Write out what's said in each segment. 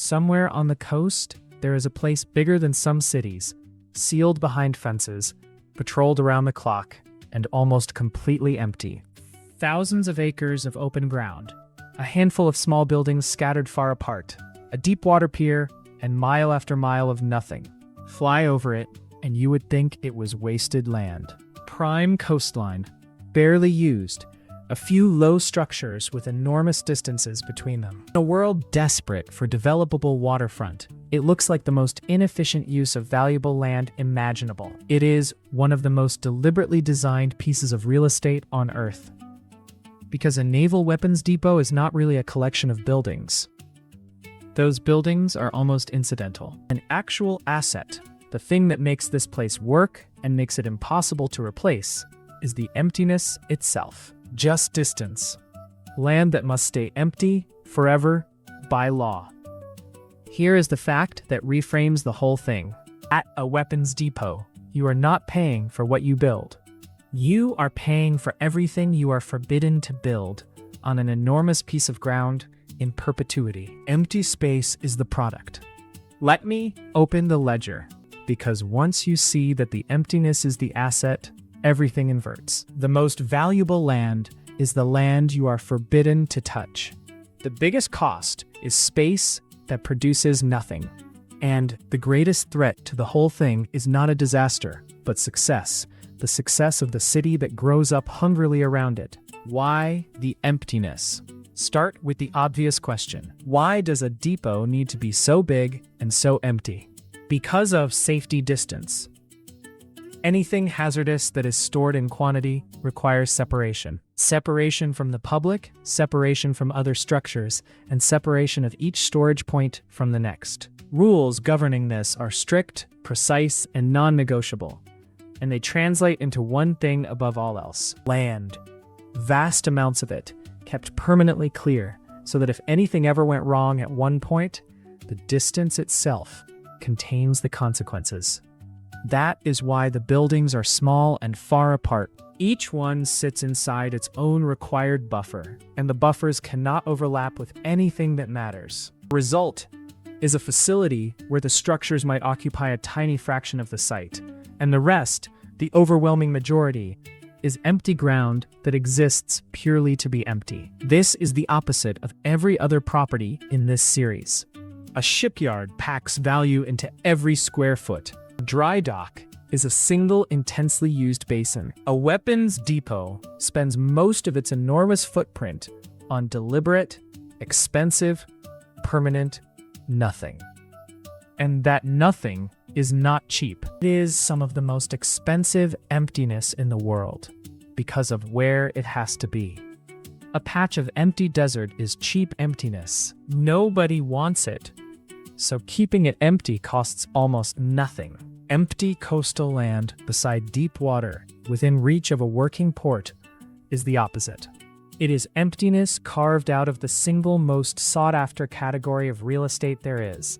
Somewhere on the coast, there is a place bigger than some cities, sealed behind fences, patrolled around the clock, and almost completely empty. Thousands of acres of open ground, a handful of small buildings scattered far apart, a deep water pier, and mile after mile of nothing. Fly over it, and you would think it was wasted land. Prime coastline, barely used, a few low structures with enormous distances between them. In a world desperate for developable waterfront, it looks like the most inefficient use of valuable land imaginable. It is one of the most deliberately designed pieces of real estate on Earth. Because a naval weapons depot is not really a collection of buildings. Those buildings are almost incidental. An actual asset, the thing that makes this place work and makes it impossible to replace, is the emptiness itself. Just distance. Land that must stay empty forever by law. Here is the fact that reframes the whole thing. At a weapons depot, you are not paying for what you build. You are paying for everything you are forbidden to build on an enormous piece of ground in perpetuity. Empty space is the product. Let me open the ledger, because once you see that the emptiness is the asset, everything inverts. The most valuable land is the land you are forbidden to touch. The biggest cost is space that produces nothing. And the greatest threat to the whole thing is not a disaster, but success. The success of the city that grows up hungrily around it. Why the emptiness? Start with the obvious question. Why does a depot need to be so big and so empty? Because of safety distance. Anything hazardous that is stored in quantity requires separation. Separation from the public, separation from other structures, and separation of each storage point from the next. Rules governing this are strict, precise, and non-negotiable, and they translate into one thing above all else: land. Vast amounts of it, kept permanently clear, so that if anything ever went wrong at one point, the distance itself contains the consequences. That is why the buildings are small and far apart. Each one sits inside its own required buffer, and the buffers cannot overlap with anything that matters. The result is a facility where the structures might occupy a tiny fraction of the site, and the rest, the overwhelming majority, is empty ground that exists purely to be empty. This is the opposite of every other property in this series. A shipyard packs value into every square foot. A dry dock is a single intensely used basin. A weapons depot spends most of its enormous footprint on deliberate, expensive, permanent nothing. And that nothing is not cheap. It is some of the most expensive emptiness in the world because of where it has to be. A patch of empty desert is cheap emptiness. Nobody wants it, so keeping it empty costs almost nothing. Empty coastal land beside deep water within reach of a working port is the opposite. It is emptiness carved out of the single most sought-after category of real estate there is.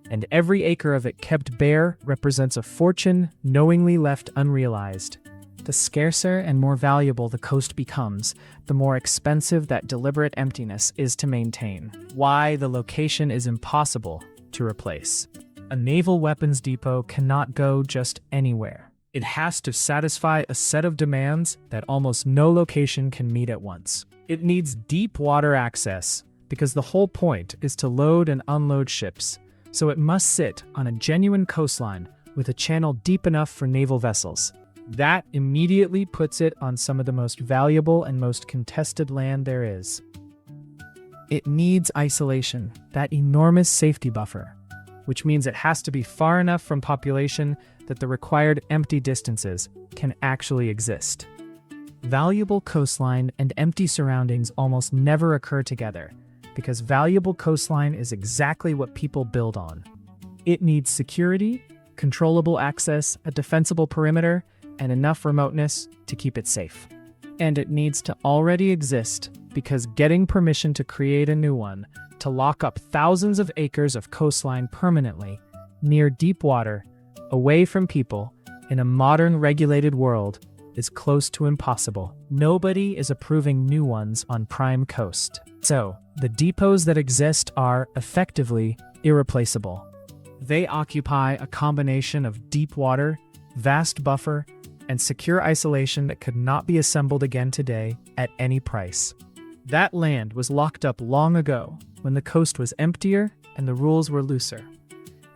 And every acre of it kept bare represents a fortune knowingly left unrealized. The scarcer and more valuable the coast becomes, the more expensive that deliberate emptiness is to maintain. Why the location is impossible to replace. A naval weapons depot cannot go just anywhere. It has to satisfy a set of demands that almost no location can meet at once. It needs deep water access, because the whole point is to load and unload ships, so it must sit on a genuine coastline with a channel deep enough for naval vessels. That immediately puts it on some of the most valuable and most contested land there is. It needs isolation, that enormous safety buffer, which means it has to be far enough from population that the required empty distances can actually exist. Valuable coastline and empty surroundings almost never occur together, because valuable coastline is exactly what people build on. It needs security, controllable access, a defensible perimeter, and enough remoteness to keep it safe. And it needs to already exist, because getting permission to create a new one, to lock up thousands of acres of coastline permanently, near deep water, away from people, in a modern regulated world, is close to impossible. Nobody is approving new ones on Prime Coast. So, the depots that exist are effectively irreplaceable. They occupy a combination of deep water, vast buffer, and secure isolation that could not be assembled again today at any price. That land was locked up long ago when the coast was emptier and the rules were looser.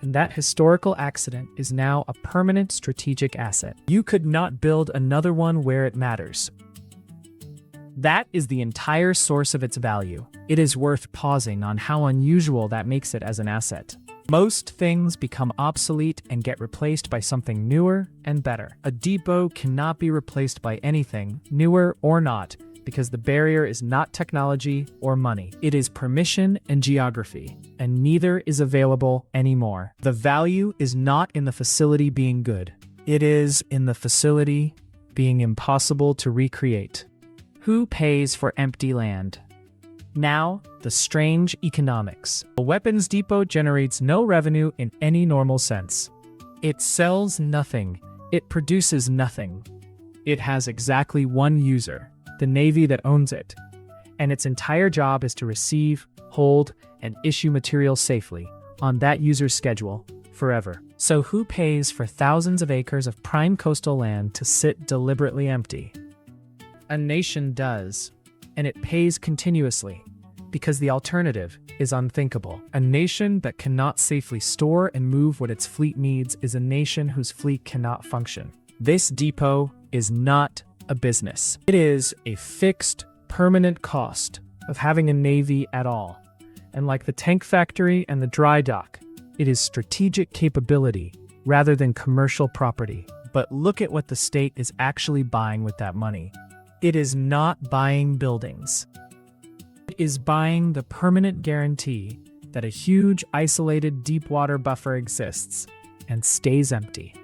And that historical accident is now a permanent strategic asset. You could not build another one where it matters. That is the entire source of its value. It is worth pausing on how unusual that makes it as an asset. Most things become obsolete and get replaced by something newer and better. A depot cannot be replaced by anything, newer or not, because the barrier is not technology or money. It is permission and geography, and neither is available anymore. The value is not in the facility being good. It is in the facility being impossible to recreate. Who pays for empty land? Now, the strange economics. A weapons depot generates no revenue in any normal sense. It sells nothing. It produces nothing. It has exactly one user, the Navy that owns it, and its entire job is to receive, hold, and issue materials safely on that user's schedule forever. So who pays for thousands of acres of prime coastal land to sit deliberately empty? A nation does, and it pays continuously, because the alternative is unthinkable. A nation that cannot safely store and move what its fleet needs is a nation whose fleet cannot function. This depot is not a business. It is a fixed, permanent cost of having a navy at all. And like the tank factory and the dry dock, it is strategic capability rather than commercial property. But look at what the state is actually buying with that money. It is not buying buildings. It is buying the permanent guarantee that a huge, isolated, deep water buffer exists and stays empty.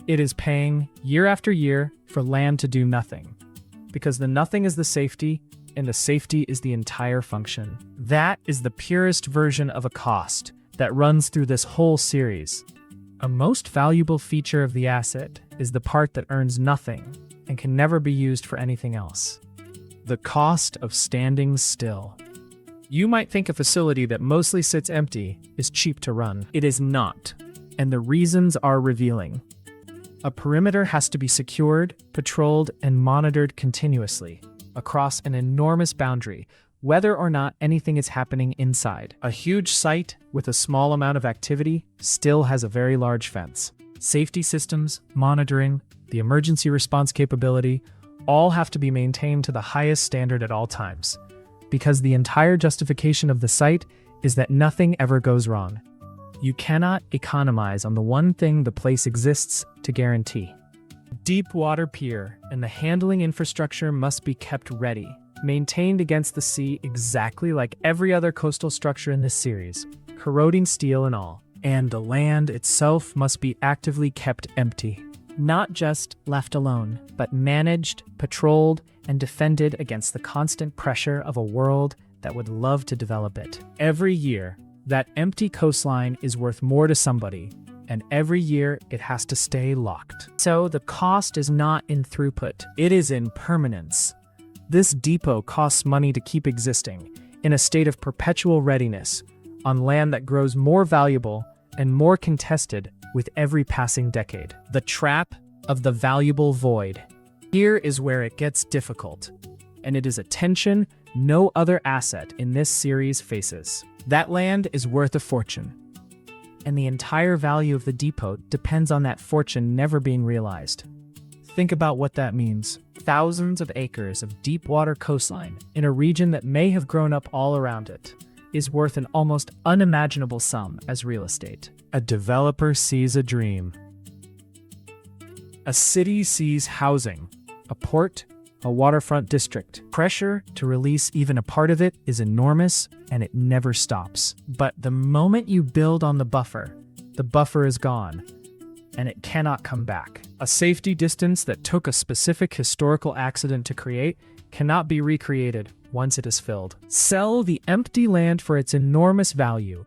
It is paying, year after year, for land to do nothing, because the nothing is the safety, and the safety is the entire function. That is the purest version of a cost that runs through this whole series. A most valuable feature of the asset is the part that earns nothing and can never be used for anything else. The cost of standing still. You might think a facility that mostly sits empty is cheap to run. It is not, and the reasons are revealing. A perimeter has to be secured, patrolled, and monitored continuously across an enormous boundary, whether or not anything is happening inside. A huge site with a small amount of activity still has a very large fence. Safety systems, monitoring, the emergency response capability, all have to be maintained to the highest standard at all times, because the entire justification of the site is that nothing ever goes wrong. You cannot economize on the one thing the place exists to guarantee. Deep water pier and the handling infrastructure must be kept ready, maintained against the sea exactly like every other coastal structure in this series, corroding steel and all. And the land itself must be actively kept empty. Not just left alone, but managed, patrolled, and defended against the constant pressure of a world that would love to develop it. Every year, that empty coastline is worth more to somebody, and every year it has to stay locked. So the cost is not in throughput, it is in permanence. This depot costs money to keep existing, in a state of perpetual readiness, on land that grows more valuable and more contested with every passing decade. The trap of the valuable void. Here is where it gets difficult, and it is a tension no other asset in this series faces. That land is worth a fortune, and the entire value of the depot depends on that fortune never being realized. Think about what that means. Thousands of acres of deep water coastline in a region that may have grown up all around it is worth an almost unimaginable sum as real estate. A developer sees a dream. A city sees housing, a port, a waterfront district. Pressure to release even a part of it is enormous, and it never stops. But the moment you build on the buffer is gone, and it cannot come back. A safety distance that took a specific historical accident to create cannot be recreated once it is filled. Sell the empty land for its enormous value,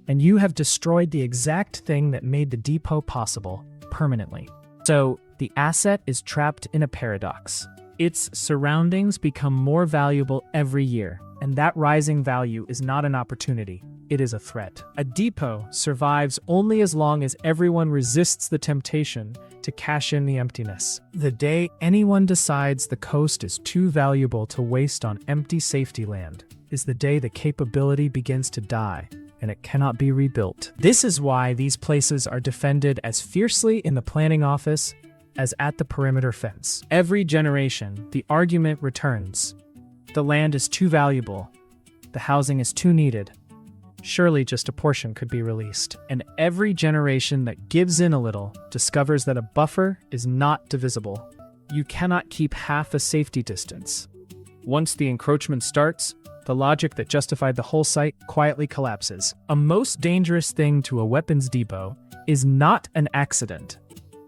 and you have destroyed the exact thing that made the depot possible permanently. So, the asset is trapped in a paradox. Its surroundings become more valuable every year, and that rising value is not an opportunity, it is a threat. A depot survives only as long as everyone resists the temptation to cash in the emptiness. The day anyone decides the coast is too valuable to waste on empty safety land is the day the capability begins to die, and it cannot be rebuilt. This is why these places are defended as fiercely in the planning office as at the perimeter fence. Every generation, the argument returns. The land is too valuable. The housing is too needed. Surely just a portion could be released. And every generation that gives in a little discovers that a buffer is not divisible. You cannot keep half a safety distance. Once the encroachment starts, the logic that justified the whole site quietly collapses. A most dangerous thing to a weapons depot is not an accident.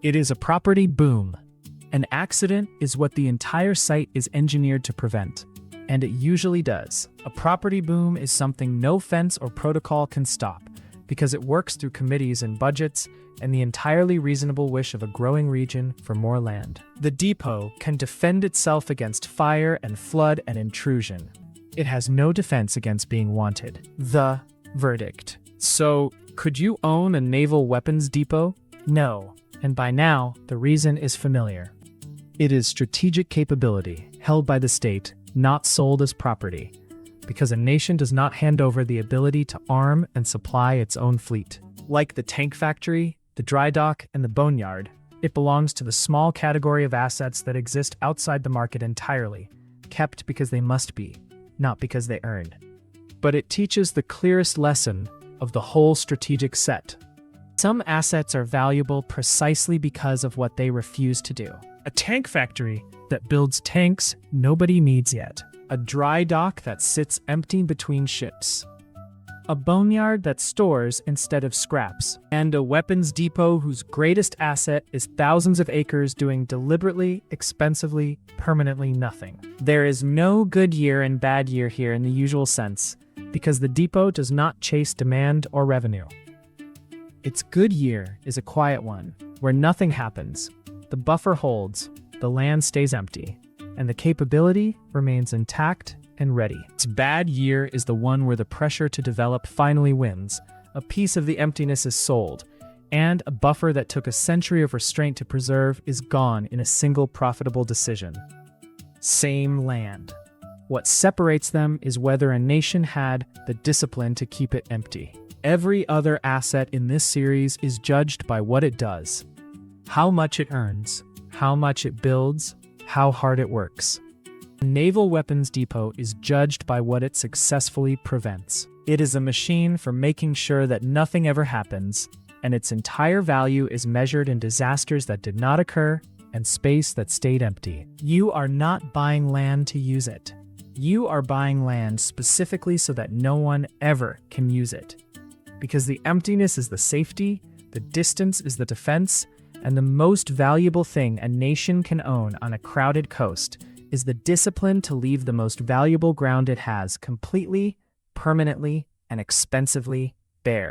It is a property boom. An accident is what the entire site is engineered to prevent, and it usually does. A property boom is something no fence or protocol can stop, because it works through committees and budgets and the entirely reasonable wish of a growing region for more land. The depot can defend itself against fire and flood and intrusion. It has no defense against being wanted. The verdict. So, could you own a naval weapons depot? No. And by now, the reason is familiar. It is strategic capability, held by the state, not sold as property, because a nation does not hand over the ability to arm and supply its own fleet. Like the tank factory, the dry dock, and the boneyard, it belongs to the small category of assets that exist outside the market entirely, kept because they must be, not because they earn. But it teaches the clearest lesson of the whole strategic set. Some assets are valuable precisely because of what they refuse to do. A tank factory that builds tanks nobody needs yet. A dry dock that sits empty between ships. A boneyard that stores instead of scraps. And a weapons depot whose greatest asset is thousands of acres doing deliberately, expensively, permanently nothing. There is no good year and bad year here in the usual sense, because the depot does not chase demand or revenue. Its good year is a quiet one, where nothing happens, the buffer holds, the land stays empty, and the capability remains intact and ready. Its bad year is the one where the pressure to develop finally wins, a piece of the emptiness is sold, and a buffer that took a century of restraint to preserve is gone in a single profitable decision. Same land. What separates them is whether a nation had the discipline to keep it empty. Every other asset in this series is judged by what it does. How much it earns, how much it builds, how hard it works. A naval weapons depot is judged by what it successfully prevents. It is a machine for making sure that nothing ever happens, and its entire value is measured in disasters that did not occur and space that stayed empty. You are not buying land to use it. You are buying land specifically so that no one ever can use it. Because the emptiness is the safety, the distance is the defense, and the most valuable thing a nation can own on a crowded coast is the discipline to leave the most valuable ground it has completely, permanently, and expensively bare.